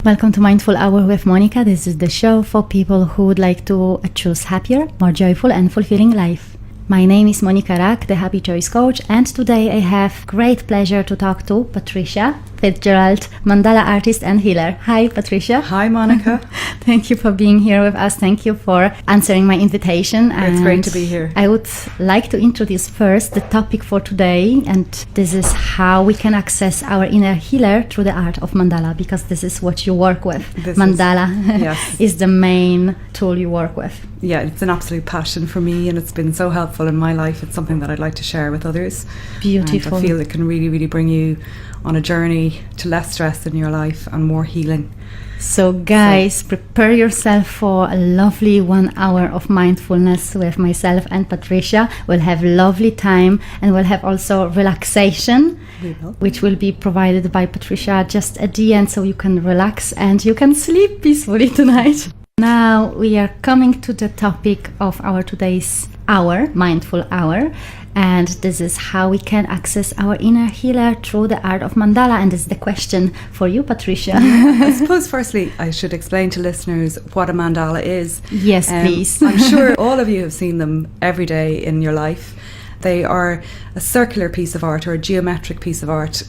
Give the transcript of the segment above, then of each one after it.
Welcome to Mindful Hour with Monika. This is the show for people who would like to choose happier, more joyful and fulfilling life. My name is Monika Rak, the Happy Choice Coach, and today I have great pleasure to talk to Patricia Fitzgerald, Mandala artist and healer. Hi, Patricia. Hi, Monika. Thank you for being here with us. Thank you for answering my invitation. It's great to be here. I would like to introduce first the topic for today, and this is how we can access our inner healer through the art of Mandala, because this is what you work with. Mandala is the main tool you work with. Yeah, it's an absolute passion for me, and it's been so helpful in my life. It's something that I'd like to share with others. Beautiful. And I feel it can really, really bring you on a journey to less stress in your life and more healing. So guys, prepare yourself for a lovely 1 hour of mindfulness with myself and Patricia. We'll have lovely time, and we'll have also relaxation, which will be provided by Patricia just at the end, so you can relax and you can sleep peacefully tonight. Now we are coming to the topic of our today's hour, Mindful Hour, and this is how we can access our inner healer through the art of Mandala. And this is the question for you, Patricia. I suppose firstly I should explain to listeners what a mandala is. Yes, please. I'm sure all of you have seen them every day in your life. They are a circular piece of art or a geometric piece of art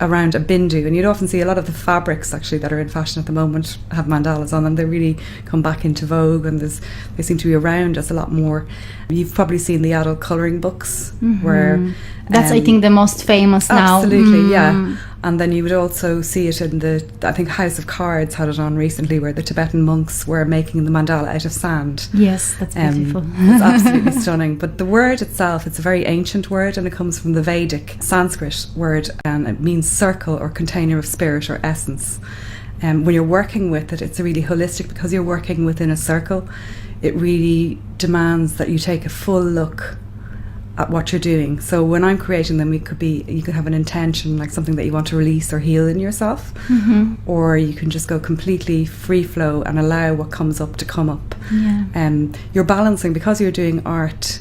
around a Bindi, and you'd often see a lot of the fabrics actually that are in fashion at the moment have mandalas on them. They really come back into vogue, and they seem to be around us a lot more. You've probably seen the adult colouring books where that's I think the most famous now. Absolutely, yeah. And then you would also see it in I think House of Cards had it on recently, where the Tibetan monks were making the mandala out of sand. Yes, that's beautiful. It's absolutely stunning. But the word itself, it's a very ancient word, and it comes from the Vedic Sanskrit word, and it means circle or container of spirit or essence. When you're working with it, it's really holistic because you're working within a circle. It really demands that you take a full look at what you're doing. So when I'm creating them, you could have an intention, like something that you want to release or heal in yourself, or you can just go completely free flow and allow what comes up to come up. You're balancing, because you're doing art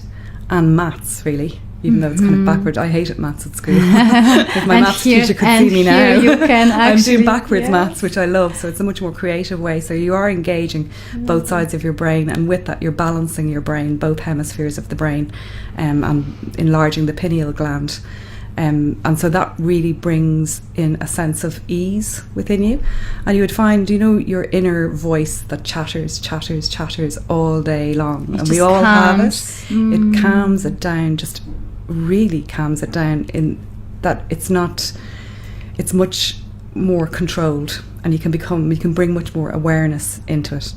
and maths, really, even though it's kind of backwards. I hated maths at school. If my maths teacher could see me now, you can I'm doing backwards maths, which I love. So it's a much more creative way. So you are engaging both sides of your brain, and with that you're balancing your brain, both hemispheres of the brain, and enlarging the pineal gland. And so that really brings in a sense of ease within you. And you would find, your inner voice that chatters all day long. And we all have it. It calms it down, just really calms it down, in that it's much more controlled, and you can bring much more awareness into it.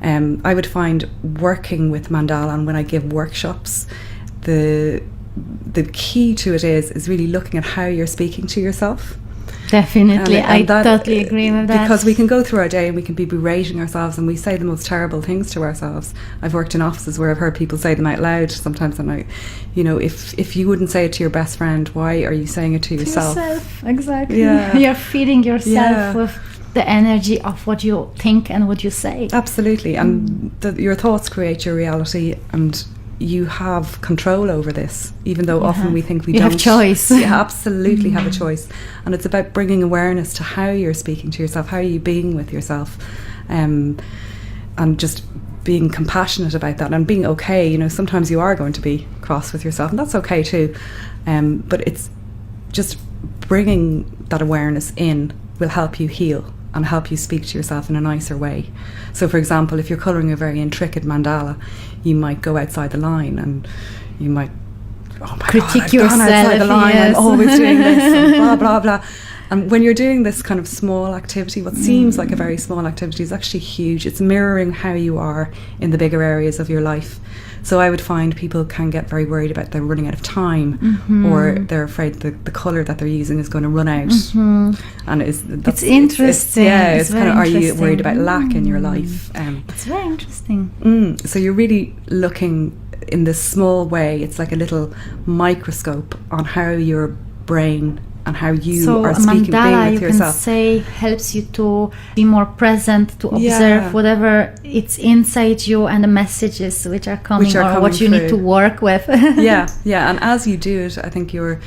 I would find working with mandala, and when I give workshops, the key to it is really looking at how you're speaking to yourself. Definitely, I totally agree with that. Because we can go through our day and we can be berating ourselves, and we say the most terrible things to ourselves. I've worked in offices where I've heard people say them out loud sometimes, and if you wouldn't say it to your best friend, why are you saying it to yourself? Exactly. Yeah. You're feeding yourself with the energy of what you think and what you say. Absolutely, and your thoughts create your reality, and you have control over this, even though often we think we don't. You have choice. You absolutely have a choice. And it's about bringing awareness to how you're speaking to yourself, how are you being with yourself, and just being compassionate about that, and being okay. Sometimes you are going to be cross with yourself, and that's okay too. But it's just bringing that awareness in will help you heal and help you speak to yourself in a nicer way. So for example, if you're colouring a very intricate mandala, you might go outside the line, and you might critique yourself. Gone outside the line, yes. I'm always doing this, and blah blah blah. And when you're doing this kind of small activity, what seems like a very small activity is actually huge. It's mirroring how you are in the bigger areas of your life. So I would find people can get very worried about they're running out of time, or they're afraid the colour that they're using is going to run out. And it's interesting. It's kind of, are you worried about lack in your life? It's very interesting. So you're really looking in this small way. It's like a little microscope on how your brain and how you are speaking, mandala, being with yourself. Can say helps you to be more present, to observe whatever it's inside you, and the messages which are coming or what you through. Need to work with. yeah. And as you do it, I think you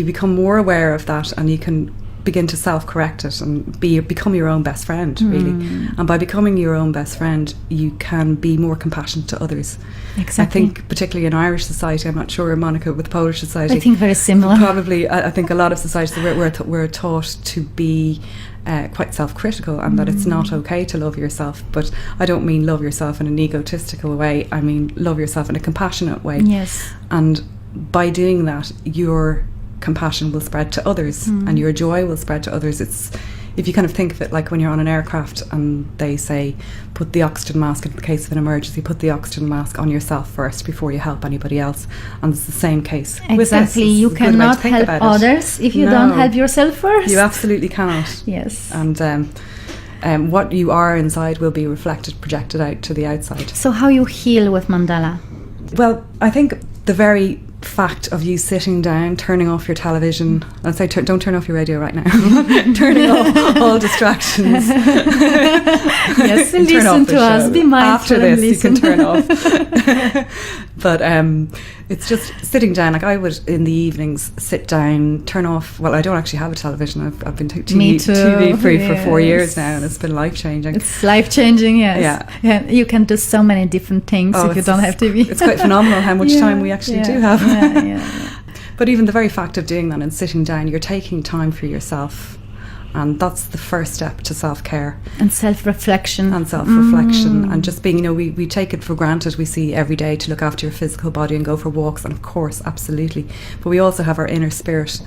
become more aware of that, and you can begin to self-correct it and become your own best friend, really. And by becoming your own best friend, you can be more compassionate to others. Exactly. I think particularly in Irish society, I'm not sure, Monica, with Polish society. I think very similar. Probably, I think a lot of societies we're taught to be quite self-critical, and that it's not okay to love yourself. But I don't mean love yourself in an egotistical way. I mean love yourself in a compassionate way. Yes. And by doing that, your compassion will spread to others, and your joy will spread to others. It's, if you kind of think of it like when you're on an aircraft and they say put the oxygen mask, in the case of an emergency, put the oxygen mask on yourself first before you help anybody else. And it's the same case. Exactly. You cannot help others if you don't help yourself first. You absolutely cannot. Yes. And what you are inside will be reflected, projected out to the outside. So how you heal with Mandala? Well, I think the very fact of you sitting down, turning off your television, I'd say don't turn off your radio right now, turning off all distractions. Yes, listen to us, be mindful. After this you can turn off. But it's just sitting down. Like I would in the evenings sit down, turn off, well, I don't actually have a television. I've been TV free for 4 years now, and it's been life-changing. It's life-changing, yes. Yeah. You can do so many different things if you don't have TV. It's quite phenomenal how much time we actually do have. Yeah. But even the very fact of doing that and sitting down, you're taking time for yourself. And that's the first step to self-care. And self-reflection. And just being, we take it for granted. We see every day to look after your physical body and go for walks. And of course, absolutely. But we also have our inner spirit.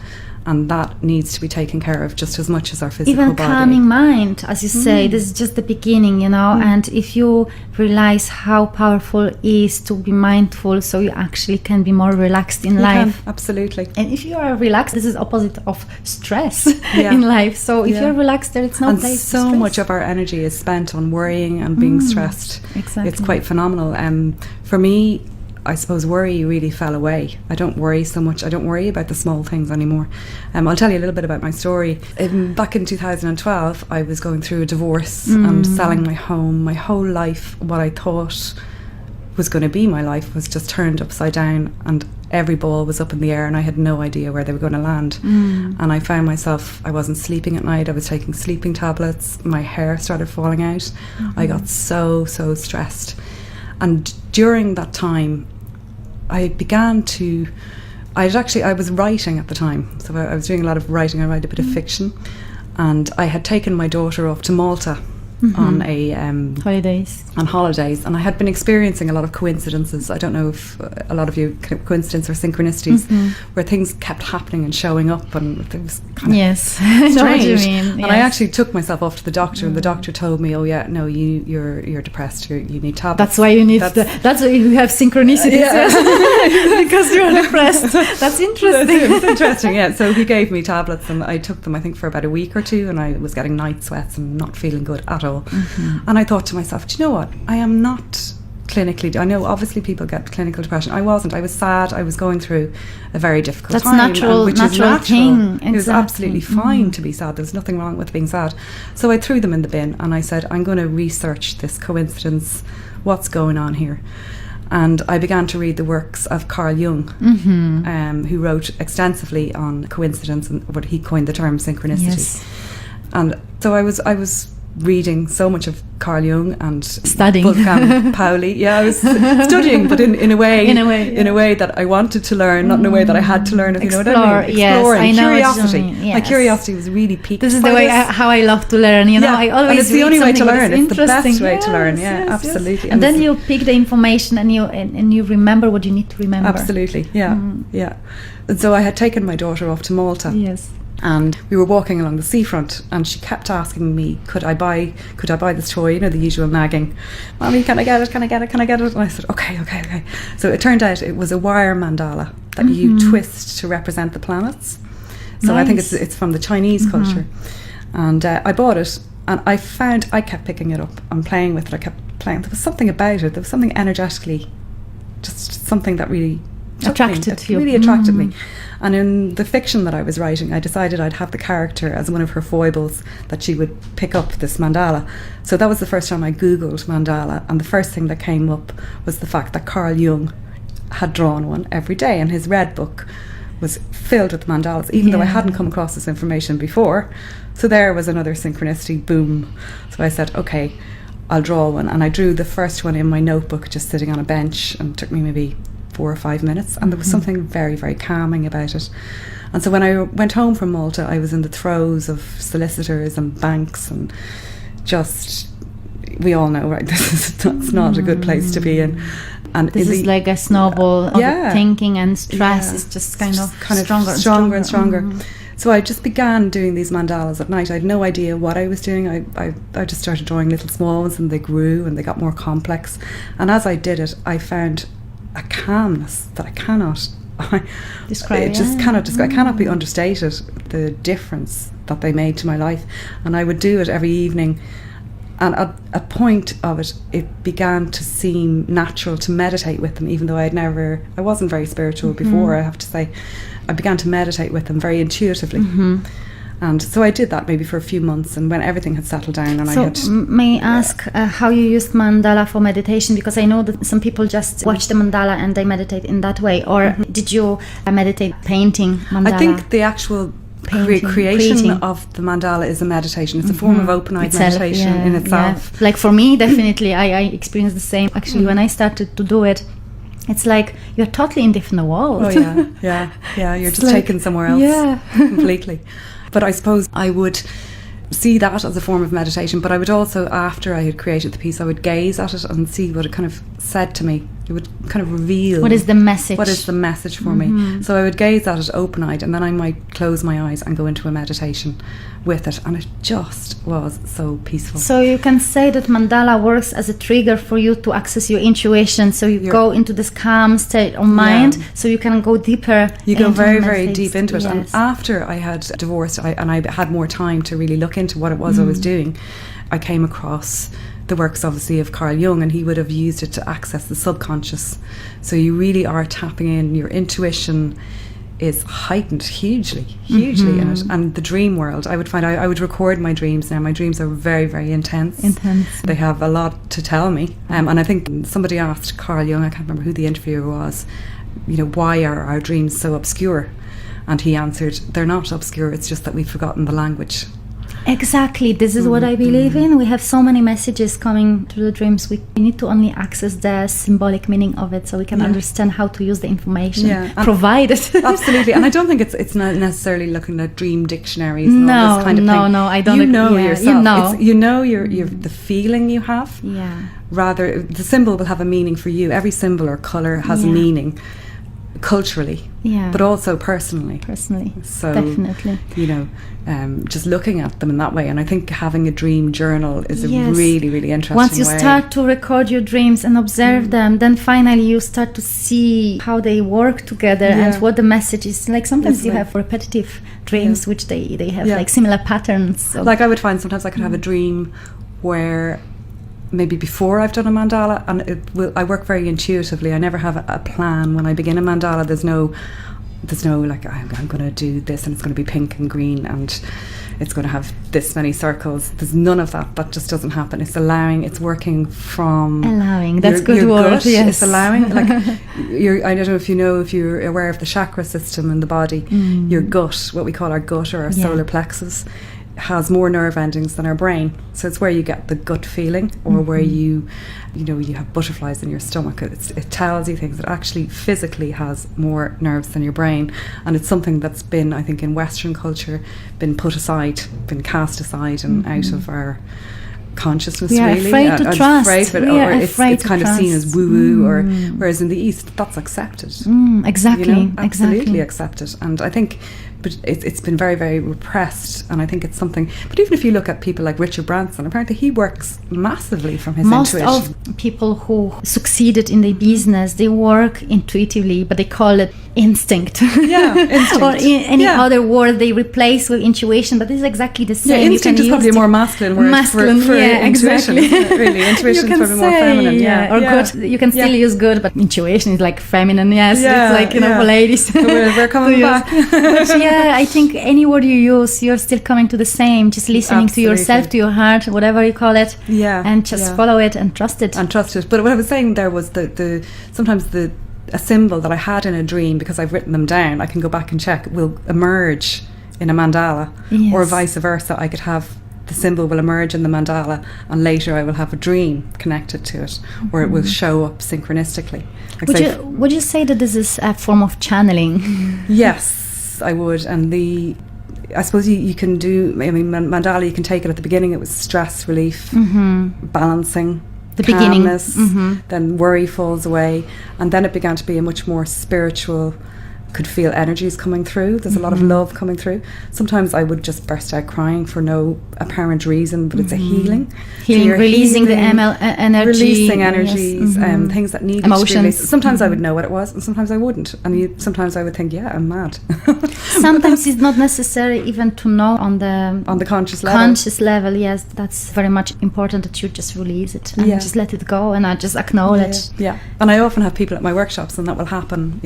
And that needs to be taken care of just as much as our physical body. Even calming mind, as you say, this is just the beginning, and if you realize how powerful it is to be mindful, so you actually can be more relaxed in life. Absolutely. And if you are relaxed, this is opposite of stress in life. So if you're relaxed, there is no place for stress. So much of our energy is spent on worrying and being stressed. Exactly. It's quite phenomenal. For me, I suppose worry really fell away. I don't worry so much. I don't worry about the small things anymore. I'll tell you a little bit about my story. Back in 2012, I was going through a divorce and selling my home. My whole life, what I thought was going to be my life, was just turned upside down, and every ball was up in the air, and I had no idea where they were going to land. And I found myself, I wasn't sleeping at night. I was taking sleeping tablets. My hair started falling out. I got so stressed. And during that time, I was writing at the time. So I was doing a lot of writing. I write a bit of fiction. And I had taken my daughter off to Malta on holidays, and I had been experiencing a lot of coincidences. I don't know if a lot of you coincidence or synchronicities, where things kept happening and showing up, and it was kind of strange. Know what you mean. And I actually took myself off to the doctor, and the doctor told me, "Oh yeah, no, you're depressed. You need tablets." That's why you need. That's why you have synchronicities, because you're depressed. That's interesting. It's interesting, yeah. So he gave me tablets, and I took them, I think, for about a week or two, and I was getting night sweats and not feeling good at all. And I thought to myself, do you know what? I am not clinically. I know obviously people get clinical depression. I wasn't. I was sad. I was going through a very difficult time. That's natural thing. Exactly. It was absolutely fine to be sad. There was nothing wrong with being sad. So I threw them in the bin, and I said, I'm going to research this coincidence. What's going on here? And I began to read the works of Carl Jung, who wrote extensively on coincidence, and what he coined the term synchronicity. Yes. And so I was reading so much of Carl Jung and studying Wolfgang Pauli. Yeah, I was studying, but in a way that I wanted to learn, not in a way that I had to learn. If you know what I mean? Exploring, I know curiosity. Yes. My curiosity was really piqued. This is the way how I love to learn. I always and it's the only way to learn. It's the best way to learn. Yeah, absolutely. Yes. And then you pick the information, and you remember what you need to remember. Absolutely. Yeah, yeah. And so I had taken my daughter off to Malta. Yes. And we were walking along the seafront, and she kept asking me, could I buy this toy, the usual nagging, Mommy, can I get it, and I said okay. So it turned out it was a wire mandala that you twist to represent the planets. So I think it's from the Chinese culture, and I bought it, and I kept picking it up and playing with it. I kept playing. There was something about it, there was something energetically, just something that really attracted me. And in the fiction that I was writing, I decided I'd have the character as one of her foibles, that she would pick up this mandala. So that was the first time I Googled mandala, and the first thing that came up was the fact that Carl Jung had drawn one every day, and his red book was filled with mandalas, even though I hadn't come across this information before. So there was another synchronicity, boom. So I said, okay, I'll draw one. And I drew the first one in my notebook, just sitting on a bench, and it took me maybe 4 or 5 minutes. And there was something very, very calming about it. And so when I went home from Malta, I was in the throes of solicitors and banks, and just, we all know, right, that's not a good place to be in. And this is like a snowball of thinking, and stress is just kind of stronger and stronger. So I just began doing these mandalas at night. I had no idea what I was doing. I just started drawing little small ones, and they grew and they got more complex. And as I did it, I found a calmness that I cannot describe. I cannot be understated, the difference that they made to my life. And I would do it every evening. And at a point of it, it began to seem natural to meditate with them, even though I wasn't very spiritual before, I have to say. I began to meditate with them very intuitively. And so I did that maybe for a few months, and when everything had settled down. And may I ask how you used mandala for meditation? Because I know that some people just watch the mandala and they meditate in that way. Or did you meditate painting mandala? I think the actual creation of the mandala is a meditation. It's a form of open-eyed meditation in itself. Yeah. Like for me, definitely, I experienced the same. Actually, when I started to do it, it's like you're totally in different world. Oh yeah. You're just taken somewhere else completely. But I suppose I would see that as a form of meditation, but I would also, after I had created the piece, I would gaze at it and see what it kind of said to me. It would kind of reveal what is the message for me. So I would gaze at it open-eyed, and then I might close my eyes and go into a meditation with it, and it just was so peaceful. So you can say that mandala works as a trigger for you to access your intuition, so you go into this calm state of mind, so you can go deeper. You go very, very deep into it. And after I had divorced, and I had more time to really look into what it was I was doing, I came across the works, obviously, of Carl Jung, and he would have used it to access the subconscious. So you really are tapping in. Your intuition is heightened hugely in it. And the dream world, I would find, I would record my dreams now. My dreams are very, very intense. They have a lot to tell me. And I think somebody asked Carl Jung, I can't remember who the interviewer was, why are our dreams so obscure? And he answered, they're not obscure, it's just that we've forgotten the language. Exactly, this is what I believe in. We have so many messages coming through the dreams. We need to only access the symbolic meaning of it, so we can understand how to use the information provided. Absolutely, and I don't think it's not necessarily looking at dream dictionaries and all this kind of thing. No, I don't. Yourself. You know your the feeling you have. Yeah. Rather, the symbol will have a meaning for you. Every symbol or colour has a meaning. Culturally, but also personally. So definitely, just looking at them in that way. And I think having a dream journal is a really, really interesting Once you way. start to record your dreams and observe them, then finally you start to see how they work together and what the message is. Like sometimes you have repetitive dreams, which they have like similar patterns. So. Like I would find sometimes I could have a dream where maybe before I've done a mandala, and I work very intuitively. I never have a plan when I begin a mandala. There's no like I'm going to do this and it's going to be pink and green and it's going to have this many circles. There's none of that. That just doesn't happen. It's allowing. It's working from That's good word. Gut. Yes, it's allowing. Like I don't know if you're aware of the chakra system in the body. Your gut, what we call our gut or our solar plexus, has more nerve endings than our brain. So it's where you get the gut feeling, or where you have butterflies in your stomach. It tells you things. It actually physically has more nerves than your brain, and it's something that's been, I think, in Western culture, been put aside, been cast aside and out of our consciousness. We are really afraid to trust. It's kind of seen as woo-woo, or whereas in the East that's accepted. Exactly. Absolutely accepted. And I think, but it's been very, very repressed, and I think it's something. But even if you look at people like Richard Branson, apparently he works massively from his intuition. Most of people who succeeded in their business, they work intuitively, but they call it instinct. Instinct. Or in any other word they replace with intuition, but this is exactly the same. Yeah, instinct is probably a more masculine word for intuition, exactly. isn't it? Really, intuition is probably more feminine. Or good. You can still use good, but intuition is like feminine. Yes, it's like for ladies. We're coming back. But I think any word you use, you're still coming to the same. Just listening to yourself, to your heart, whatever you call it, and just follow it and trust it. But what I was saying there was the sometimes a symbol that I had in a dream, because I've written them down, I can go back and check, will emerge in a mandala, Yes. or vice versa. I could have the symbol will emerge in the mandala, and later I will have a dream connected to it, or it will show up synchronistically. Like Would you say that this is a form of channeling? Yes, I would. And I suppose you can do, I mean, mandala, you can take it at the beginning, it was stress relief, balancing, The calmness, beginning. then worry falls away, and then it began to be a much more spiritual, could feel energies coming through. There's a lot of love coming through. Sometimes I would just burst out crying for no apparent reason, but it's a healing. Healing, So releasing the energy. releasing energies, Yes. things that needed Emotions. to be released. Sometimes I would know what it was, and sometimes I wouldn't. And sometimes I would think, yeah, I'm mad. Sometimes it's not necessary even to know on the conscious level. conscious level. Yes, that's very much important, that you just release it and just let it go, and I just acknowledge. Yeah. And I often have people at my workshops, and that will happen,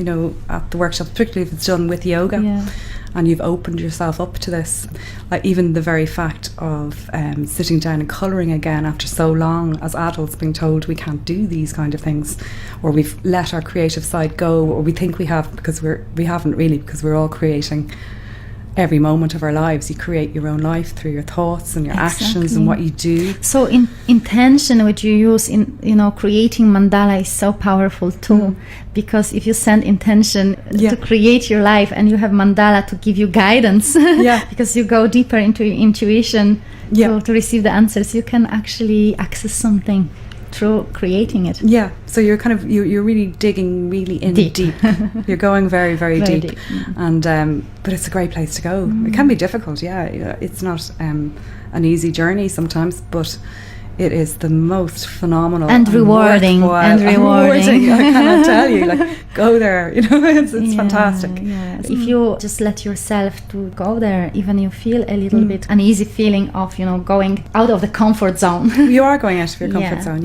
at the workshops, particularly if it's done with yoga. Yeah. And you've opened yourself up to this. Like even the very fact of sitting down and colouring again after so long as adults, being told we can't do these kind of things, or we've let our creative side go, or we think we have, because we haven't really, because we're all creating every moment of our lives. You create your own life through your thoughts and your actions and what you do. So intention which you use in creating mandala is so powerful too, because if you send intention to create your life, and you have mandala to give you guidance, because you go deeper into your intuition to receive the answers, you can actually access something through creating it. Yeah, so you're kind of you're really digging really in deep. You're going very, very, very deep. And but it's a great place to go. It can be difficult, it's not an easy journey sometimes, but it is the most phenomenal and rewarding. I cannot tell you, go there, it's fantastic. If you just let yourself to go there, even you feel a little bit uneasy feeling of going out of the comfort zone. You are going out of your comfort zone.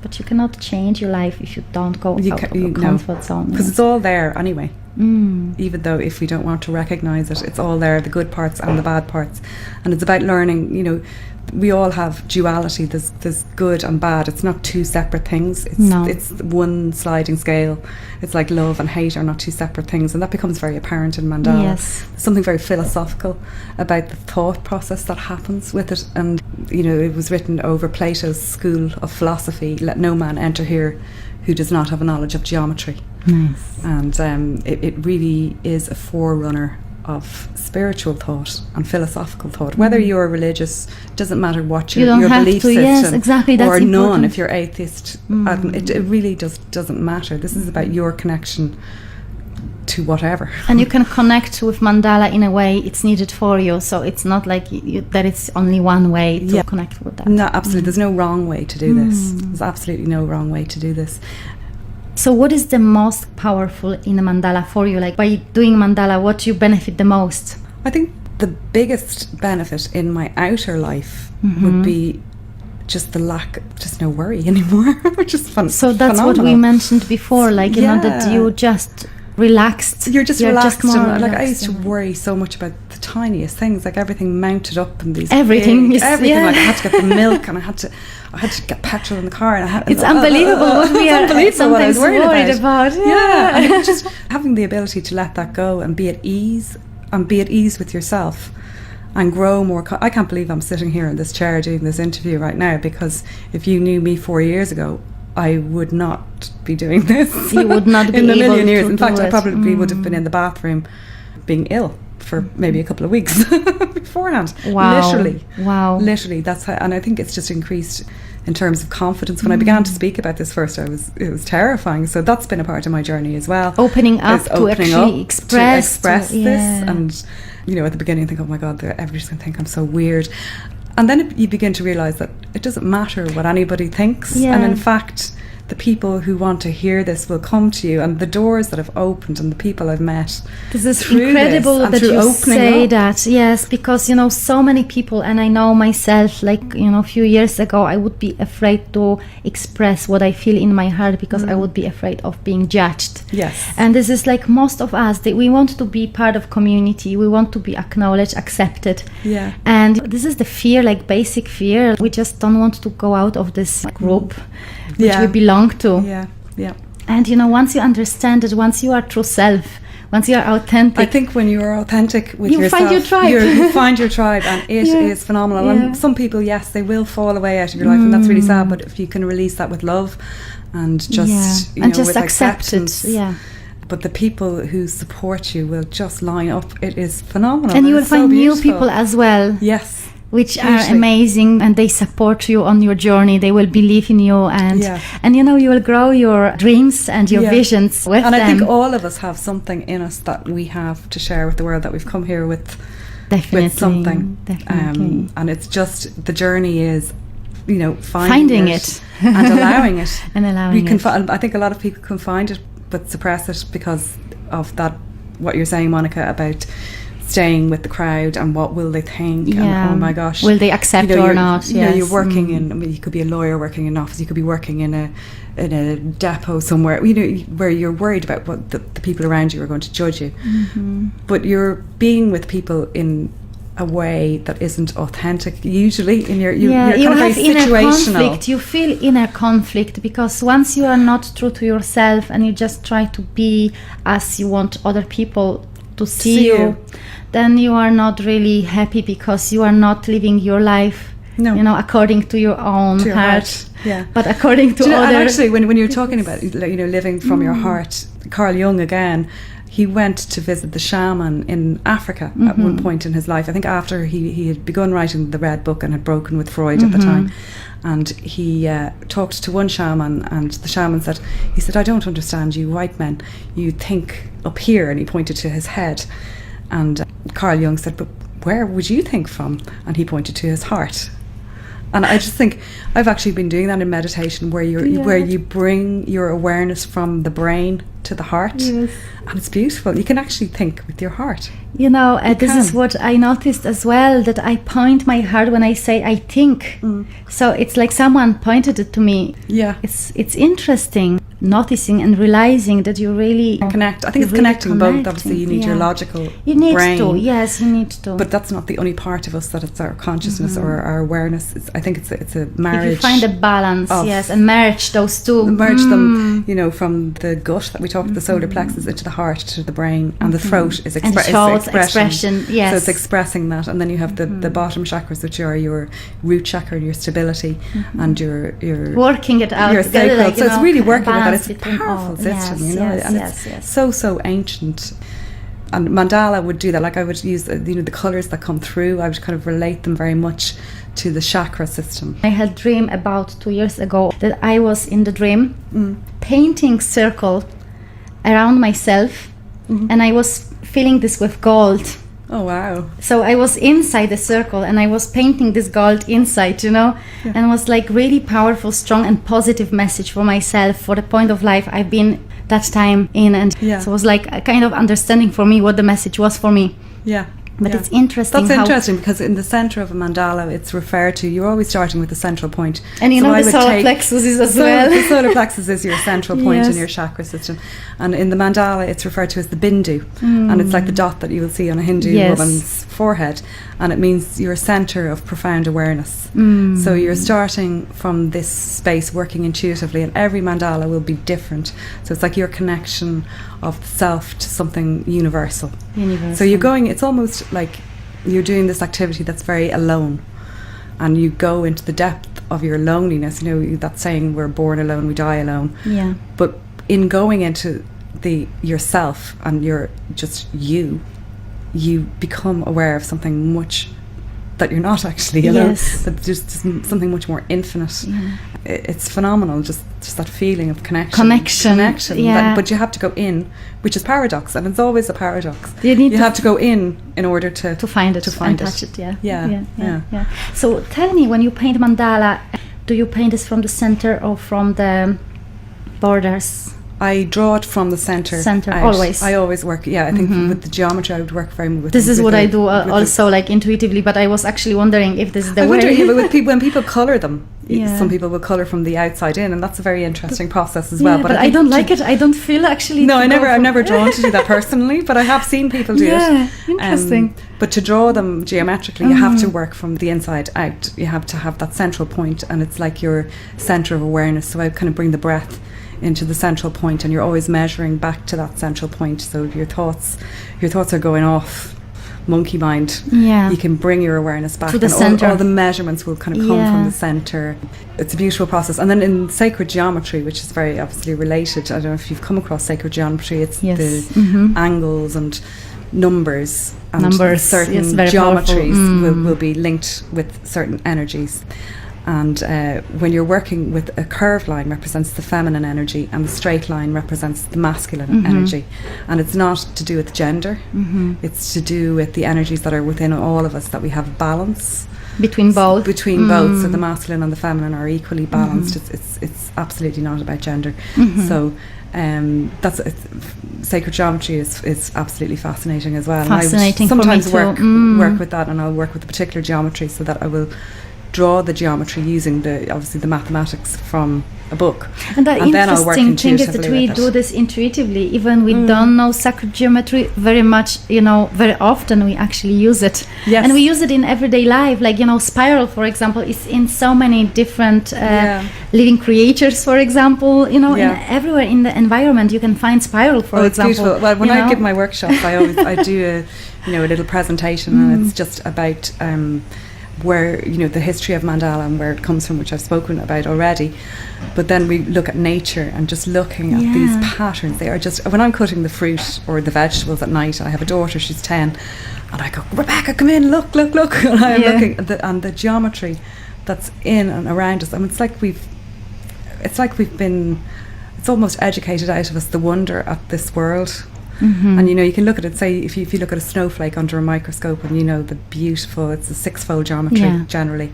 But you cannot change your life if you don't go out of the comfort zone, because it's all there anyway. Even though if we don't want to recognize it, it's all there, the good parts and the bad parts. And it's about learning, we all have duality. There's good and bad. It's not two separate things. It's one sliding scale. It's like love and hate are not two separate things, and that becomes very apparent in Mandala. Yes. There's something very philosophical about the thought process that happens with it. And it was written over Plato's school of philosophy: "Let no man enter here who does not have a knowledge of geometry." Nice. And it really is a forerunner of spiritual thought and philosophical thought. Whether you're religious, doesn't matter what your belief system, yes, exactly, that's or none, important. if you're atheist, it really doesn't matter. This is about your connection to whatever. And you can connect with mandala in a way it's needed for you, so it's not like that it's only one way to connect with that. No, absolutely. There's no wrong way to do this. There's absolutely no wrong way to do this. So what is the most powerful in a mandala for you? Like, by doing mandala, what do you benefit the most? I think the biggest benefit in my outer life would be just the lack, just no worry anymore, which is fun. So that's phenomenal. what we mentioned before, like, that you just relaxed. You're just relaxed. More and, relaxed. I used to worry so much about the tiniest things, like everything mounted up in these everything. Like I had to get the milk, and I had to get petrol in the car, and it's unbelievable what we are sometimes worried about. Yeah, and just having the ability to let that go and be at ease, with yourself, and grow more. I can't believe I'm sitting here in this chair doing this interview right now, because if you knew me 4 years ago, I would not be doing this. You would not be in a able million years. to In fact, do I it. probably would have been in the bathroom being ill for maybe a couple of weeks beforehand. Wow. Literally, that's how. And I think it's just increased in terms of confidence. When I began to speak about this first, it was terrifying. So that's been a part of my journey as well. Opening up to actually express this. And at the beginning, I think, oh my God, everybody's going to think I'm so weird. And then you begin to realise that it doesn't matter what anybody thinks. Yeah. And in fact, the people who want to hear this will come to you, and the doors that have opened and the people I've met. This is incredible that you say that. Yes, because so many people, and I know myself, like a few years ago, I would be afraid to express what I feel in my heart, because I would be afraid of being judged. Yes. And this is like most of us, that we want to be part of community, we want to be acknowledged, accepted. Yeah. And this is the fear, like basic fear. We just don't want to go out of this group which we belong to. Yeah. And once you understand it, once you are true self, once you are authentic, I think when you're authentic with yourself, find your tribe. You find your tribe, and it is phenomenal. Yeah. And some people, yes, they will fall away out of your life, and that's really sad. But if you can release that with love and just just with accept acceptance, it. But the people who support you will just line up. It is phenomenal, and you will it's so find new beautiful. people as well. Yes. Which are amazing, and they support you on your journey. They will believe in you, and you will grow your dreams and your visions with them. And I think all of us have something in us that we have to share with the world, that we've come here with. Definitely, with something. Definitely. And it's just, the journey is, finding it and allowing it. And allowing it. I think a lot of people can find it but suppress it because of that, what you're saying, Monika, about staying with the crowd and what will they think, and oh my gosh, will they accept or not? You're working in, you could be a lawyer working in an office, you could be working in a depot somewhere, where you're worried about what the people around you are going to judge you. But you're being with people in a way that isn't authentic usually. You're kind of very situational. Conflict. You feel inner conflict because once you are not true to yourself and you just try to be as you want other people to see you, then you are not really happy because you are not living your life, according to your own heart. Yeah. But according to others. And actually, when you're talking about living from your heart, Carl Jung again, he went to visit the shaman in Africa at one point in his life. I think after he had begun writing the Red Book and had broken with Freud at the time. And he talked to one shaman, and the shaman said, I don't understand you white men. You think up here, and he pointed to his head. And Carl Jung said, but where would you think from? And he pointed to his heart. And I just think I've actually been doing that in meditation, where you bring your awareness from the brain to the heart, and it's beautiful. You can actually think with your heart. This is what I noticed as well, that I point my heart when I say I think. So it's like someone pointed it to me. Yeah, it's interesting. Noticing and realizing that you really connect. I think it's really connecting both. Obviously, you need your logical brain. You need to. But that's not the only part of us, that it's our consciousness or our awareness. I think it's a marriage. If you find a balance, and merge those two. Merge them, from the gut that we talked, the solar plexus, into the heart, to the brain, and the throat is expression. Yes. So it's expressing that, and then you have the bottom chakras, which are your root chakra, your stability, and your working it out. Your sacral. So it's really working with that. It's a powerful system, and it's so ancient. And Mandala would do that. Like I would use the colours that come through. I would kind of relate them very much to the chakra system. I had a dream about 2 years ago that I was in the dream painting circle around myself, and I was filling this with gold. Oh wow. So I was inside the circle and I was painting this gold inside, and it was like really powerful, strong and positive message for myself, for the point of life I've been that time in, and so it was like a kind of understanding for me what the message was for me. But it's interesting. That's interesting, because in the centre of a mandala, it's referred to, you're always starting with the central point. And the solar plexus is as well. The solar plexus is your central point in your chakra system. And in the mandala, it's referred to as the Bindi. And it's like the dot that you will see on a Hindu woman's forehead. And it means your centre of profound awareness. So you're starting from this space, working intuitively, and every mandala will be different. So it's like your connection of the self to something universal. So you're going, it's almost like you're doing this activity that's very alone, and you go into the depth of your loneliness. That saying, we're born alone, we die alone. But in going into yourself, and you're just you become aware of something much that you're not actually alone, but just something much more infinite. It's phenomenal, just that feeling of connection. But you have to go in, which is paradox, and it's always a paradox. You have to go in order to find it, touch it. Yeah. So tell me, when you paint mandala, do you paint this from the center or from the borders? I draw it from the centre always. I always work, I think with the geometry I would work very much with. This is what I do also, like intuitively, but I was actually wondering if this is the way. I wonder, when people colour them, some people will colour from the outside in, and that's a very interesting process as well. But I don't like it. I don't feel actually. No, I'm never drawn to do that personally, but I have seen people do it. Interesting. But to draw them geometrically, you have to work from the inside out. You have to have that central point, and it's like your centre of awareness. So I kind of bring the breath into the central point, and you're always measuring back to that central point. So your thoughts are going off monkey mind. You can bring your awareness back to the and center. All the measurements will kind of come from the center. It's a beautiful process. And then in sacred geometry, which is very obviously related, I don't know if you've come across sacred geometry, it's the angles and numbers and certain geometries will be linked with certain energies. And when you're working with a curved line represents the feminine energy, and the straight line represents the masculine energy. And it's not to do with gender, it's to do with the energies that are within all of us, that we have balance between both. So the masculine and the feminine are equally balanced. It's absolutely not about gender. So sacred geometry is absolutely fascinating as well. Fascinating. And I would sometimes work with that, and I'll work with a particular geometry, so that I will draw the geometry using the mathematics from a book. And the interesting thing is that we do it. this intuitively, even we don't know sacred geometry very much, very often we actually use it. Yes. And we use it in everyday life, like, spiral, for example, is in so many different living creatures, for example, everywhere in the environment you can find spiral, for example. It's beautiful. Well, when I give my workshops, I do a little presentation, and it's just about where the history of Mandala and where it comes from, which I've spoken about already. But then we look at nature and just looking at these patterns. They are just, when I'm cutting the fruit or the vegetables at night, I have a daughter, she's 10, and I go, Rebecca, come in, look, and I'm looking at the geometry that's in and around us. I mean, it's almost educated out of us, the wonder at this world. And you can look at it, say if you look at a snowflake under a microscope, and the beautiful, it's a six-fold geometry generally,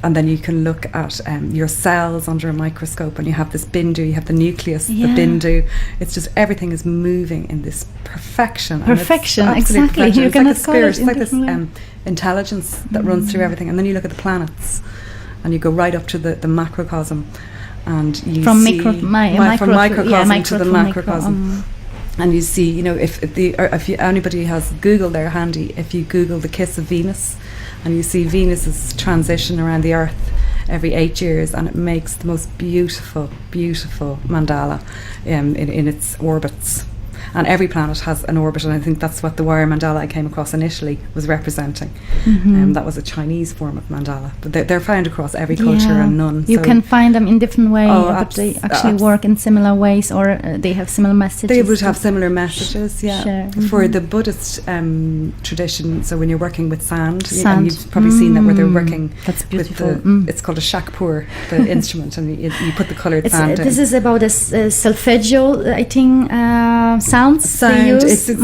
and then you can look at your cells under a microscope, and you have this Bindi, you have the nucleus, the Bindi. It's just everything is moving in this perfection, exactly. It's like a spirit, it's like this intelligence that runs through everything. And then you look at the planets, and you go right up to the macrocosm, and you from see microcosm to the macrocosm. And you see, if anybody has Google there handy, if you Google the kiss of Venus, and you see Venus's transition around the Earth every 8 years, and it makes the most beautiful, beautiful mandala in its orbits. And every planet has an orbit, and I think that's what the wire mandala I came across initially was representing. That was a Chinese form of mandala, but they're found across every culture and none. You can find them in different ways, but they actually work in similar ways, or they have similar messages. They would have similar messages, For the Buddhist tradition, so when you're working with sand. And you've probably seen that where they're working with it's called a shakpur, the instrument, and you put the coloured sand in. This is about a solfeggio, I think, sounds they use. It's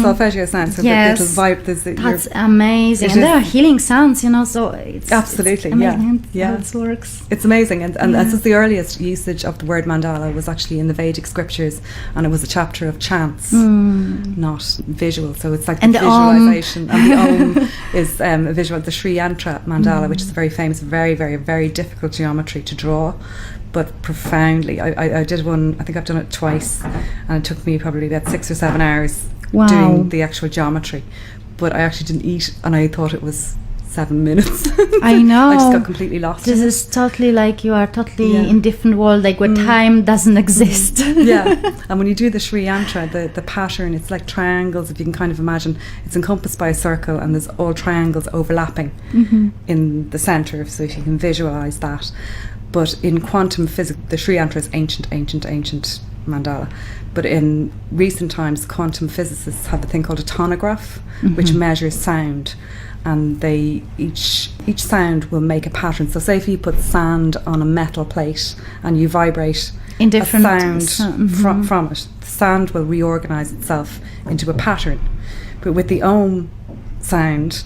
solfeggio sounds. So little vibe. That's amazing. And there are healing sounds, so it's absolutely, it's amazing how it works. It's amazing, and this is the earliest usage of the word mandala was actually in the Vedic scriptures, and it was a chapter of chants, not visual. So it's like the visualization, and the Om is a visual. The Sri Yantra mandala, which is a very famous, very, very, very difficult geometry to draw, but profoundly. I did one, I think I've done it twice, and it took me probably about 6 or 7 hours doing the actual geometry. But I actually didn't eat, and I thought it was 7 minutes. I know. I just got completely lost. This is totally like you are totally in different world, like where time doesn't exist. And when you do the Sri Yantra, the pattern, it's like triangles, if you can kind of imagine. It's encompassed by a circle, and there's all triangles overlapping in the centre, so if you can visualise that. But in quantum physics, the Sri Yantra is ancient mandala. But in recent times, quantum physicists have a thing called a tonograph, which measures sound. And each sound will make a pattern. So say if you put sand on a metal plate and you vibrate in different sound from it, the sand will reorganise itself into a pattern. But with the Om sound,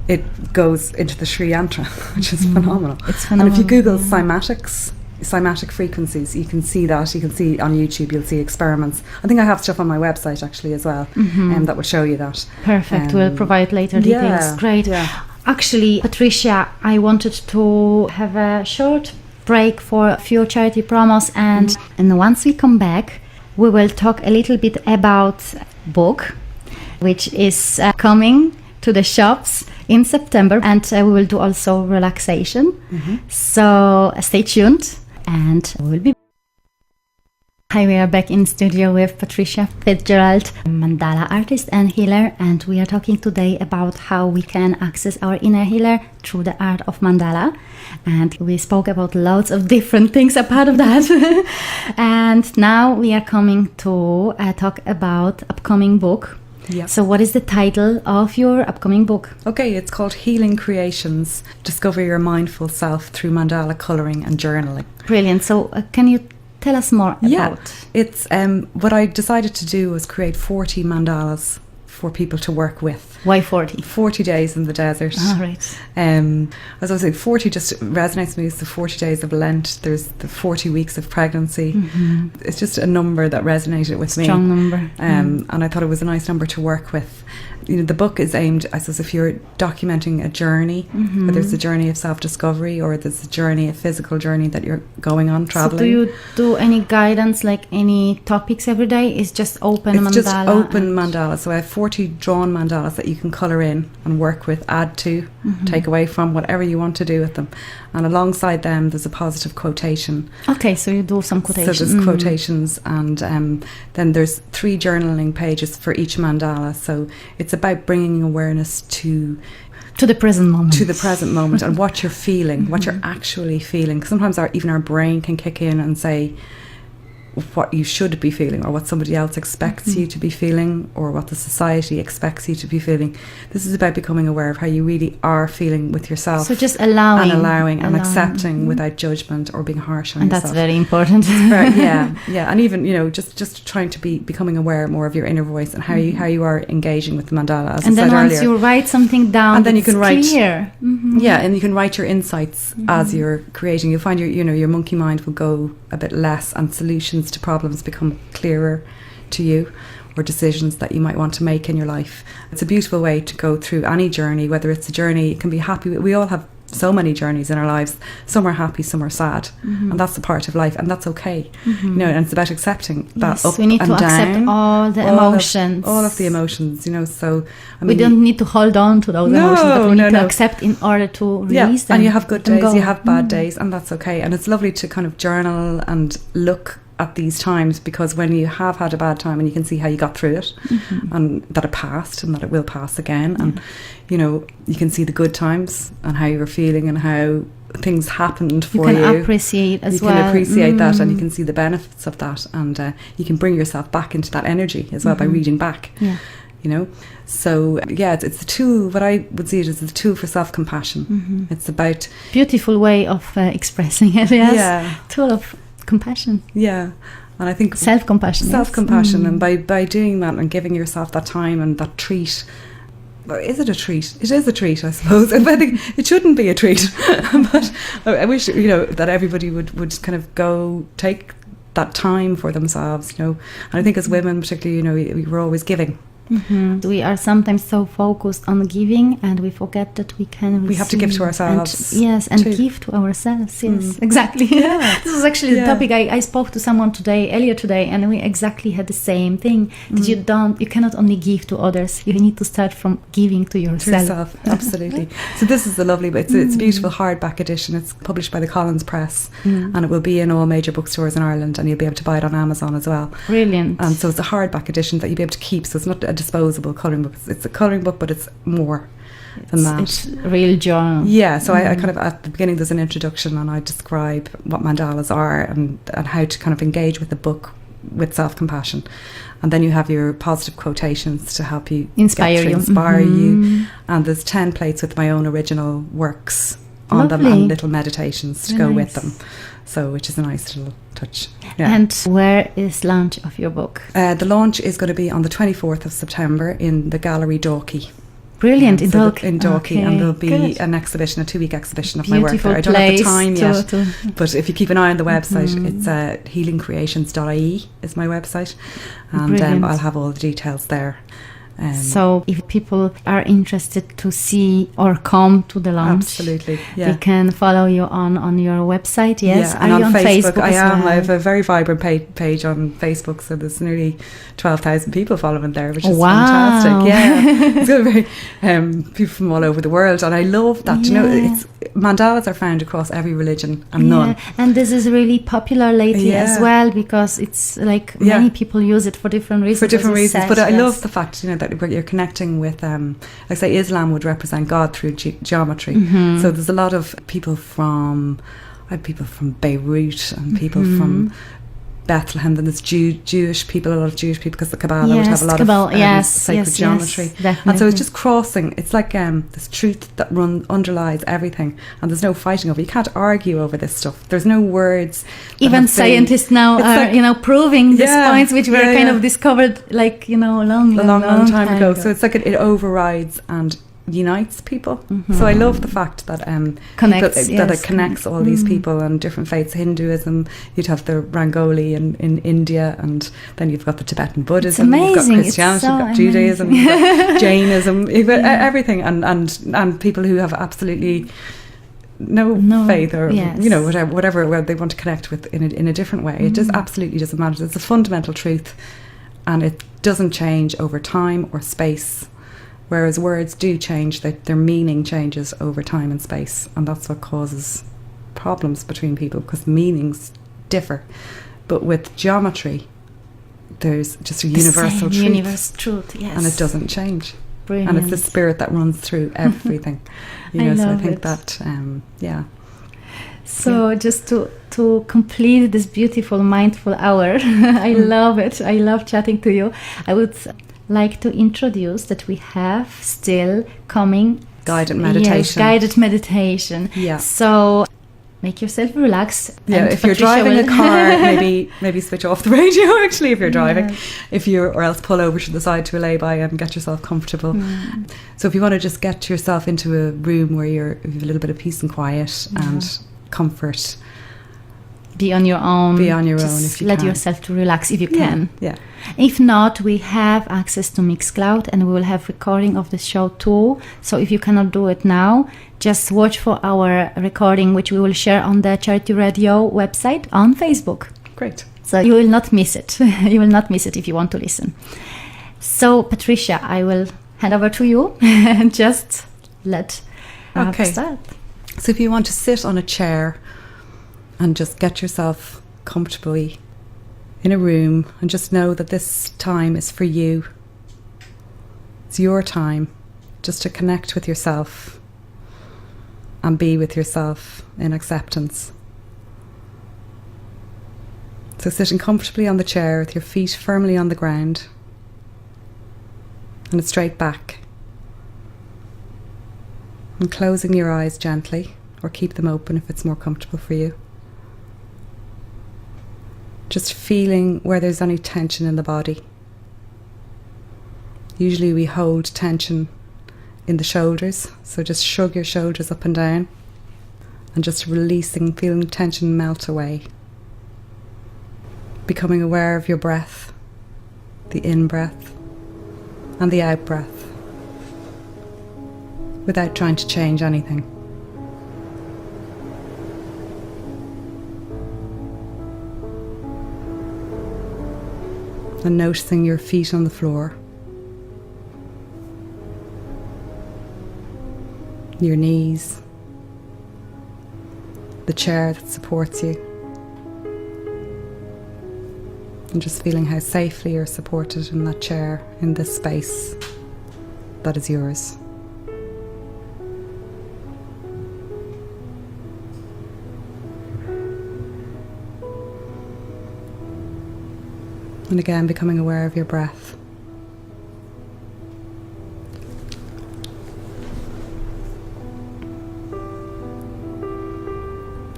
it goes into the Sri Yantra, which is phenomenal. It's phenomenal. And if you Google cymatic frequencies, you can see that. You can see on YouTube, you'll see experiments. I think I have stuff on my website actually as well, that will show you that. Perfect. We'll provide later details. Great. Actually, Patricia, I wanted to have a short break for a few charity promos, and once we come back, we will talk a little bit about book, which is coming to the shops in September, and we will do also relaxation. So stay tuned, and we'll be Hi, we are back in studio with Patricia Fitzgerald, mandala artist and healer, and we are talking today about how we can access our inner healer through the art of mandala. And we spoke about lots of different things apart of that. And now we are coming to talk about upcoming book. Yeah. So what is the title of your upcoming book? Okay, it's called Healing Creations, Discover Your Mindful Self Through Mandala Colouring and Journaling. Brilliant. So can you tell us more about? It's what I decided to do was create 40 mandalas for people to work with. Why 40? 40 days in the desert. All right. As I was saying, 40 just resonates with me. It's the 40 days of Lent. There's the 40 weeks of pregnancy. Mm-hmm. It's just a number that resonated with me. Strong number. And I thought it was a nice number to work with. You know, the book is aimed, I suppose, if you're documenting a journey, whether it's a journey of self-discovery or there's a journey, a physical journey that you're going on, traveling. So do you do any guidance, like any topics every day? It's just open mandala? It's just open mandala. So I have 40 drawn mandalas that you can colour in and work with, add to, take away from, whatever you want to do with them. And alongside them, there's a positive quotation. Okay, so you do some quotations. So there's quotations, and then there's 3 journaling pages for each mandala. So it's about bringing awareness to the present moment. To the present moment and what you're feeling, what you're actually feeling. Sometimes even our brain can kick in and say what you should be feeling, or what somebody else expects you to be feeling, or what the society expects you to be feeling. This is about becoming aware of how you really are feeling with yourself. So just allowing and accepting without judgment or being harsh on yourself. And that's very important. Yeah. And even, just trying to becoming aware more of your inner voice and how you are engaging with the mandala, as I said earlier. And then once you write something down, and then you can write clear. Yeah, and you can write your insights as you're creating. You'll find your monkey mind will go a bit less, and solutions to problems become clearer to you, or decisions that you might want to make in your life. It's a beautiful way to go through any journey, whether it's a journey, it can be happy. We all have so many journeys in our lives. Some are happy, some are sad, and that's a part of life, and that's okay. And it's about accepting that up we need and to accept down, all the emotions. All of the emotions, so we don't need to hold on to those emotions, but we need to accept in order to release them. And you have good days, you have bad days, and that's okay. And it's lovely to kind of journal and look at these times, because when you have had a bad time and you can see how you got through it, and that it passed and that it will pass again, and you can see the good times and how you were feeling and how things happened for you. You can appreciate as well. You can appreciate that, and you can see the benefits of that, and you can bring yourself back into that energy as well by reading back. So it's a tool. What I would see it as a tool for self-compassion. It's about beautiful way of expressing it. Tool of compassion. And I think self-compassion, and by doing that and giving yourself that time and that treat. Is it a treat? It is a treat, I suppose. I think it shouldn't be a treat, but I wish that everybody would kind of go take that time for themselves, and I think as women particularly, we're always giving. We are sometimes so focused on giving, and we forget that we can receive. We have to give to ourselves. And give to ourselves. Yes, exactly. This was actually the topic. I spoke to someone earlier today, and we exactly had the same thing. That you cannot only give to others. You need to start from giving to yourself. Absolutely. So this is the lovely, it's a beautiful hardback edition. It's published by the Collins Press, and it will be in all major bookstores in Ireland, and you'll be able to buy it on Amazon as well. Brilliant. And so it's a hardback edition that you'll be able to keep. So it's not a disposable colouring book. It's a colouring book, but it's more than that. It's real journal. So I kind of, at the beginning there's an introduction, and I describe what mandalas are and how to kind of engage with the book with self-compassion, and then you have your positive quotations to help you inspire you, and there's 10 plates with my own original works on them, and little meditations to go with them, so which is a nice little touch. And where is launch of your book? The launch is going to be on the 24th of September in the Gallery Dalkey. Brilliant, in Dalkey, and there'll be an exhibition, a 2-week exhibition of my work there. I don't have the time yet, but if you keep an eye on the website, it's healingcreations.ie is my website, and I'll have all the details there. So if people are interested to see or come to the launch, absolutely, they can follow you on your website. Yes, yeah, and are you on Facebook? I as am. well? I have a very vibrant page on Facebook, so there's nearly 12,000 people following there, which is fantastic. Yeah, it's got very people from all over the world, and I love that. You know, it's mandalas are found across every religion and none. And this is really popular lately as well, because it's like many people use it for different reasons. For different reasons, but I love the fact, you know, that you're connecting with, like say Islam would represent God through geometry. So there's a lot of people from, I have people from Beirut and people from Bethlehem. Then there's Jewish people, a lot of Jewish people, because the Kabbalah would have a lot of sacred geometry. And so it's just crossing. It's like this truth that underlies everything, and there's no fighting over. You can't argue over this stuff. There's no words. Even scientists now are, you know, proving these points which were kind of discovered, like, you know, a long time ago. So it's like it overrides and unites people. So I love the fact that it connects all these people and different faiths. Hinduism, you'd have the Rangoli in India, and then you've got the Tibetan Buddhism, you've got Christianity, you've got Judaism, you've got Jainism, you've got everything, and people who have absolutely no faith, or you know, whatever where they want to connect with in a different way. It just absolutely doesn't matter. It's a fundamental truth, and it doesn't change over time or space. Whereas words do change, their meaning changes over time and space, and that's what causes problems between people, because meanings differ. But with geometry, there's just a universal truth, and it doesn't change. Brilliant. And it's the spirit that runs through everything. You know, so I think that, So just to complete this beautiful mindful hour, I love it. I love chatting to you. I would like to introduce that we have still coming guided meditation. Yeah. So make yourself relax. Yeah. If you're driving a car, maybe switch off the radio. Actually, if you're driving, or else pull over to the side to a lay-by and get yourself comfortable. So if you want to just get yourself into a room where you have a little bit of peace and quiet and comfort. Be on your own. If you let can. yourself to relax if you can. Yeah. If not, we have access to Mixcloud, and we will have recording of the show too. So if you cannot do it now, just watch for our recording, which we will share on the Charity Radio website on Facebook. Great. So you will not miss it. You will not miss it if you want to listen. So Patricia, I will hand over to you and just let start. So if you want to sit on a chair and just get yourself comfortably in a room, and just know that this time is for you. It's your time just to connect with yourself and be with yourself in acceptance. So sitting comfortably on the chair with your feet firmly on the ground and a straight back, and closing your eyes gently, or keep them open if it's more comfortable for you. Just feeling where there's any tension in the body. Usually we hold tension in the shoulders, so just shrug your shoulders up and down, and just releasing, feeling tension melt away. Becoming aware of your breath, the in-breath and the out-breath, without trying to change anything. And noticing your feet on the floor, your knees, the chair that supports you, and just feeling how safely you're supported in that chair, in this space that is yours. And again, becoming aware of your breath.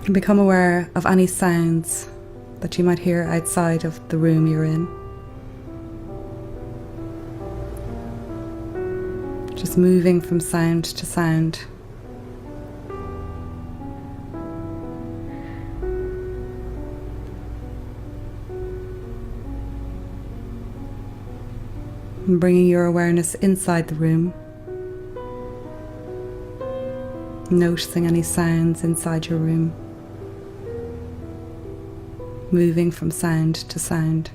And become aware of any sounds that you might hear outside of the room you're in. Just moving from sound to sound. And bringing your awareness inside the room, noticing any sounds inside your room, moving from sound to sound.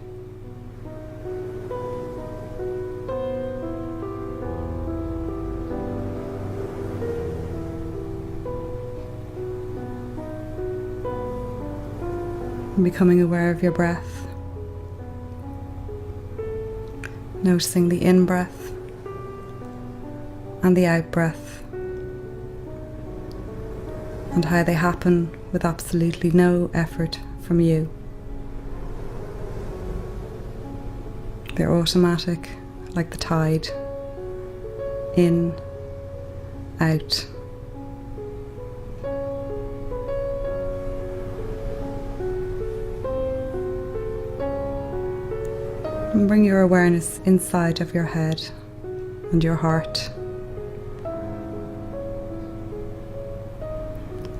And becoming aware of your breath, noticing the in-breath and the out-breath, and how they happen with absolutely no effort from you. They're automatic, like the tide. In, out. And bring your awareness inside of your head and your heart.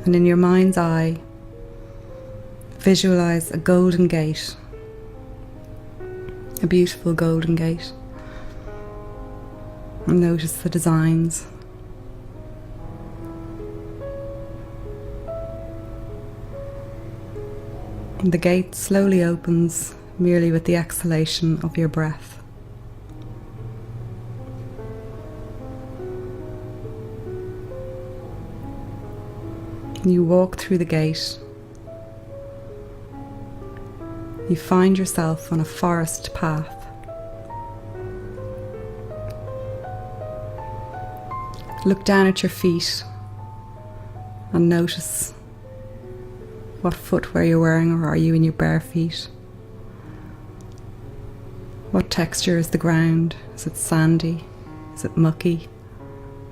And in your mind's eye, visualize a golden gate, a beautiful golden gate. And notice the designs. And the gate slowly opens merely with the exhalation of your breath. You walk through the gate. You find yourself on a forest path. Look down at your feet and notice what footwear you're wearing, or are you in your bare feet? What texture is the ground? Is it sandy? Is it mucky?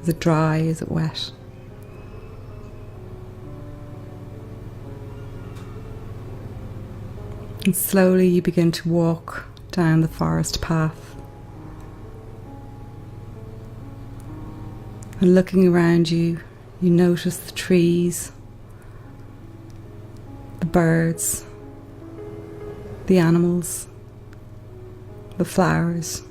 Is it dry? Is it wet? And slowly you begin to walk down the forest path. And looking around you, you notice the trees, the birds, the animals, the flowers.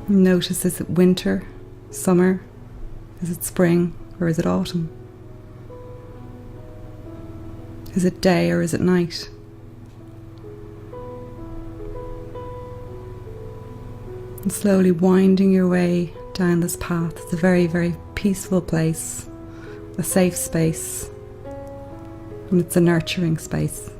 Notice, is it winter, summer, is it spring, or is it autumn? Is it day or is it night? And slowly winding your way down this path. It's a very, very peaceful place, a safe space, and it's a nurturing space.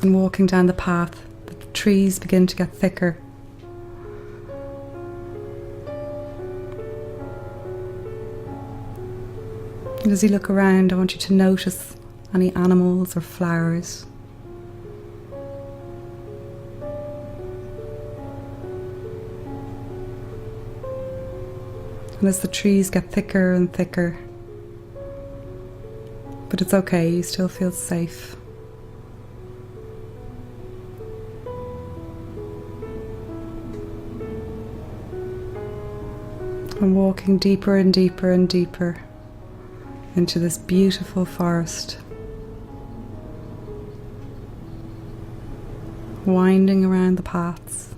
And walking down the path, the trees begin to get thicker. And as you look around, I want you to notice any animals or flowers. And as the trees get thicker and thicker, but it's okay, you still feel safe. And walking deeper and deeper and deeper into this beautiful forest, winding around the paths.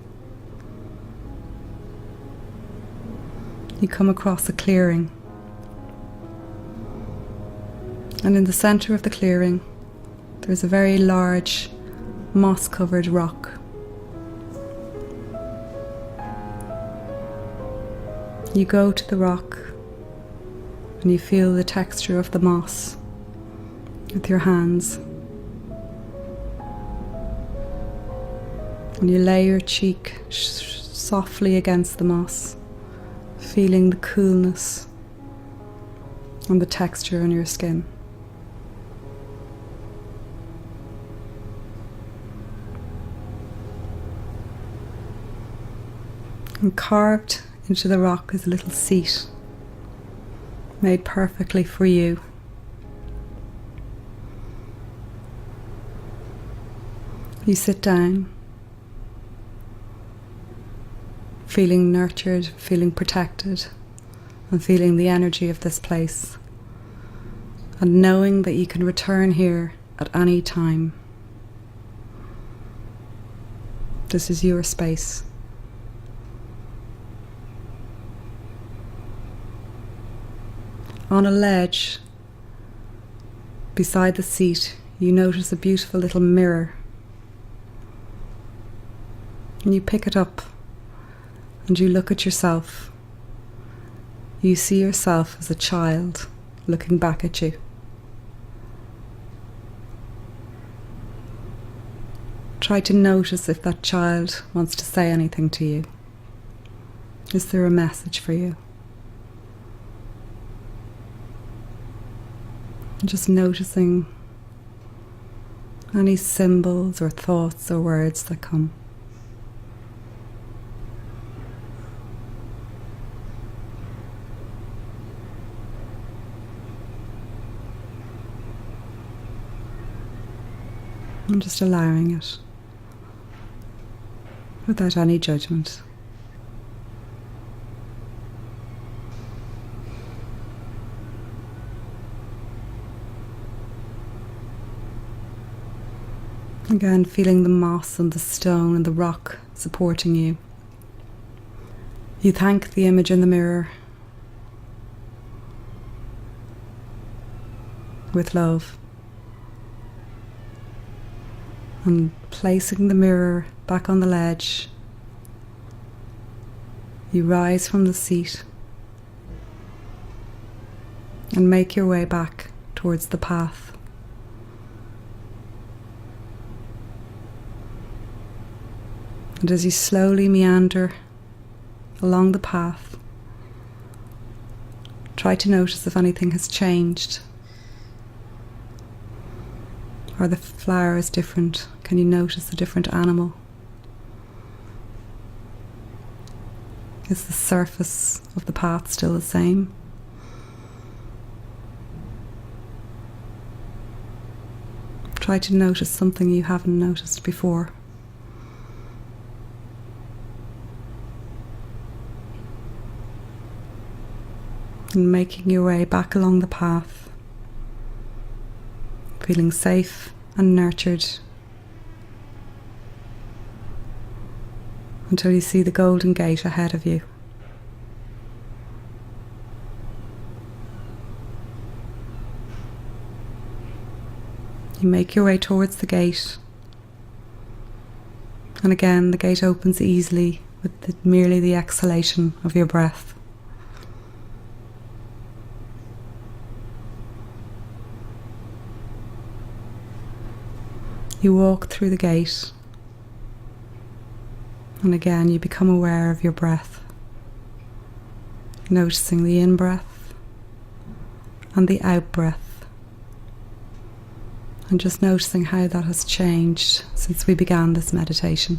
You come across a clearing, and in the center of the clearing there's a very large moss-covered rock. You go to the rock and you feel the texture of the moss with your hands. And you lay your cheek softly against the moss, feeling the coolness and the texture on your skin. And carved into the rock is a little seat made perfectly for you. You sit down, feeling nurtured, feeling protected, and feeling the energy of this place, and knowing that you can return here at any time. This is your space. On a ledge beside the seat, you notice a beautiful little mirror. And you pick it up and you look at yourself. You see yourself as a child looking back at you. Try to notice if that child wants to say anything to you. Is there a message for you? And just noticing any symbols or thoughts or words that come. And just allowing it without any judgment. Again, feeling the moss and the stone and the rock supporting you. You thank the image in the mirror with love. And placing the mirror back on the ledge, you rise from the seat and make your way back towards the path. And as you slowly meander along the path, try to notice if anything has changed. Are the flowers different? Can you notice a different animal? Is the surface of the path still the same? Try to notice something you haven't noticed before. And making your way back along the path, feeling safe and nurtured until you see the golden gate ahead of you. You make your way towards the gate, and again the gate opens easily with merely the exhalation of your breath. You walk through the gate, and again you become aware of your breath, noticing the in-breath and the out-breath, and just noticing how that has changed since we began this meditation.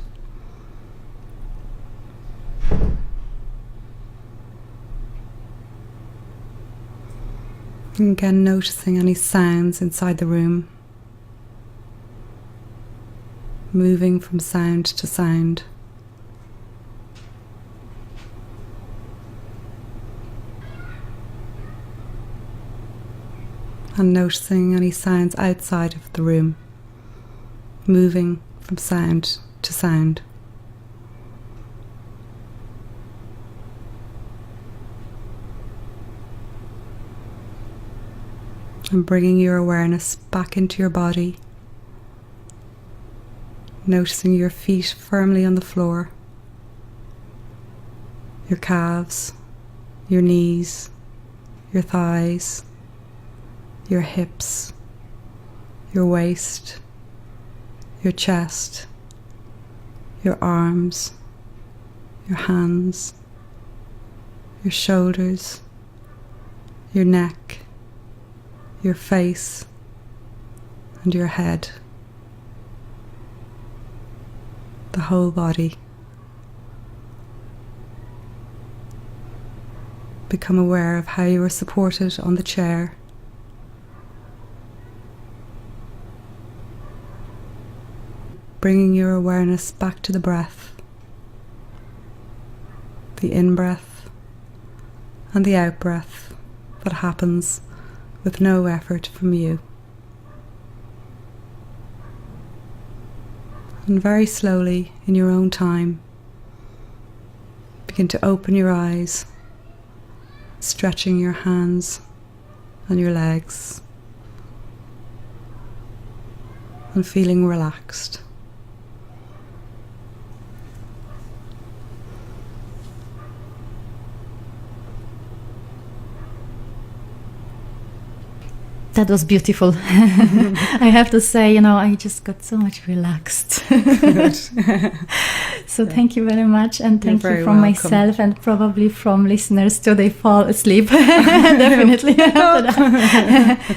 And again noticing any sounds inside the room, moving from sound to sound. And noticing any sounds outside of the room, moving from sound to sound. And bringing your awareness back into your body, noticing your feet firmly on the floor, your calves, your knees, your thighs, your hips, your waist, your chest, your arms, your hands, your shoulders, your neck, your face, and your head. The whole body. Become aware of how you are supported on the chair. Bringing your awareness back to the breath, the in-breath and the out-breath that happens with no effort from you. And very slowly, in your own time, begin to open your eyes, stretching your hands and your legs, and feeling relaxed. That was beautiful. I have to say, I just got so much relaxed. So thank you very much, and thank you from myself and probably from listeners till they fall asleep. Definitely.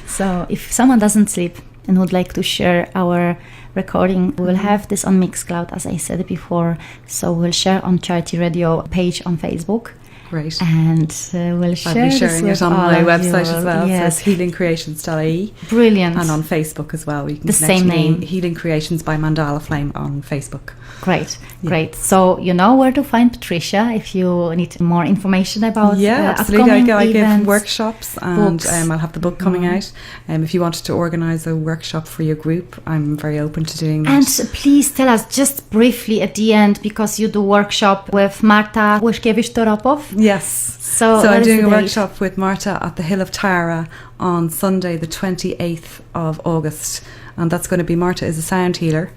So if someone doesn't sleep and would like to share our recording, we will have this on Mixcloud, as I said before. So we'll share on Charity Radio page on Facebook. Great. And we'll share I'll be sharing it on my website as well. Yes. So it's healingcreations.ie. Brilliant. And on Facebook as well. You can the same name. Healing Creations by Mandala Flame on Facebook. Great, great. So you know where to find Patricia if you need more information about absolutely. I give events, workshops, and I'll have the book coming out. If you wanted to organise a workshop for your group, I'm very open to doing that. And please tell us just briefly at the end, because you do workshop with Marta Łyszkiewicz-Toropov. Yes. So I'm doing a workshop with Marta at the Hill of Tara on Sunday the 28th of August, and that's going to be, Marta is a sound healer,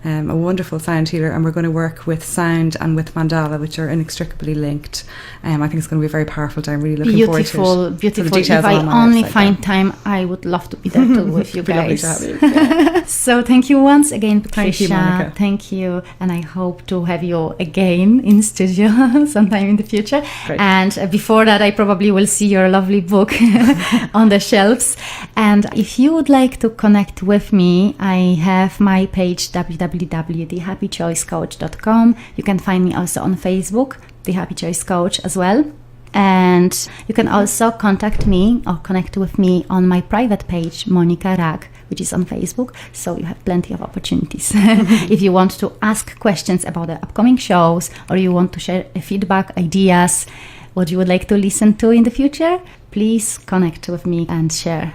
a wonderful sound healer, and we're going to work with sound and with mandala, which are inextricably linked. I think it's going to be a very powerful day. I'm really looking forward to it. Beautiful. If I only find time, I would love to be there too with you guys. Lovely to have you. So thank you once again, Patricia. Thank you, Monika. Thank you, and I hope to have you again in studio sometime in the future. Great. And before that, I probably will see your lovely book on the shelves. And if you would like to connect with me, I have my page www.thehappychoicecoach.com. You can find me also on Facebook, The Happy Choice Coach as well. And you can also contact me or connect with me on my private page, Monika Rak, which is on Facebook. So you have plenty of opportunities. If you want to ask questions about the upcoming shows, or you want to share feedback, ideas, what you would like to listen to in the future, please connect with me and share.